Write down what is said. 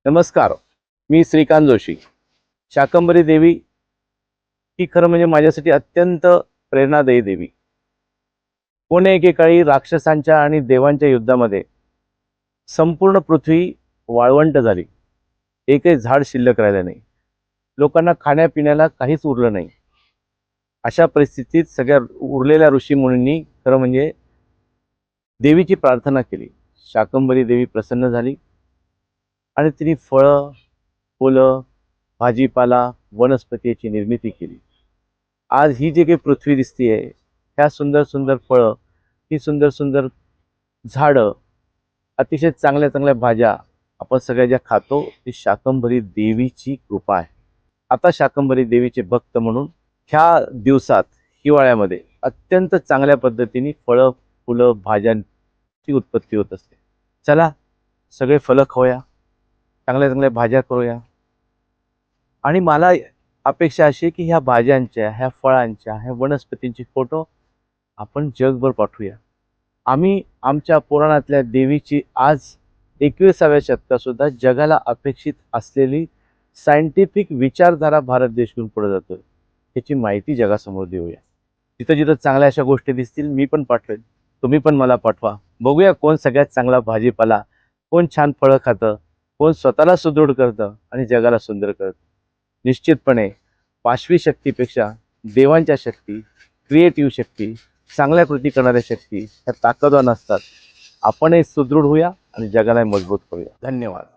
नमस्कार, मी श्रीकांत जोशी. शाकंभरी देवी ही खरं म्हणजे माझ्यासाठी अत्यंत प्रेरणादायी देवी. कोणे एकेकाळी राक्षसांच्या आणि देवांच्या युद्धामध्ये संपूर्ण पृथ्वी वाळवंट झाली. एकही झाड शिल्लक राहिलं नाही. लोकांना खाण्यापिण्याला काहीच उरलं नाही. अशा परिस्थितीत सगळ्या उरलेल्या ऋषीमुनींनी खरं म्हणजे देवीची प्रार्थना केली. शाकंभरी देवी प्रसन्न झाली आणि तिने फळं, फुलं, भाजीपाला, वनस्पतीची निर्मिती केली. आज ही जी काही पृथ्वी दिसतीये, ह्या सुंदर सुंदर फळं, ही सुंदर सुंदर झाडं, अतिशय चांगल्या चांगल्या भाज्या आपण सगळ्या ज्या खातो, ती शाकंभरी देवीची कृपा आहे. आता शाकंभरी देवीचे भक्त म्हणून ह्या दिवसात हिवाळ्यामध्ये अत्यंत चांगल्या पद्धतीने फळं, फुलं, भाज्यांची उत्पत्ती होत असते. चला सगळे फळं खाऊया, चांगल्या चांगल्या भाज्या करूया. आणि मला अपेक्षा अशी आहे की ह्या भाज्यांच्या, ह्या फळांच्या, ह्या वनस्पतींचे फोटो आपण जगभर पाठवूया. आम्ही आमच्या पुराणातल्या देवीची आज 21व्या शतकात सुद्धा जगाला अपेक्षित असलेली सायंटिफिक विचारधारा भारत देश घेऊन पुढे जातोय, याची माहिती जगासमोर देऊया. जिथं जिथं चांगल्या अशा गोष्टी दिसतील मी पण पाठवेन, तुम्ही पण मला पाठवा. बघूया कोण सगळ्यात चांगला भाजीपाला, कोण छान फळं खातं, कोण स्वतःला सुदृढ करतं आणि जगाला सुंदर करतं. निश्चितपणे पाशवी शक्तीपेक्षा देवांच्या शक्ती, क्रिएटिव्ह शक्ती, चांगल्या कृती करणाऱ्या शक्ती ह्या ताकदवान असतात. आपणही सुदृढ होऊया आणि जगाला मजबूत करूया. धन्यवाद.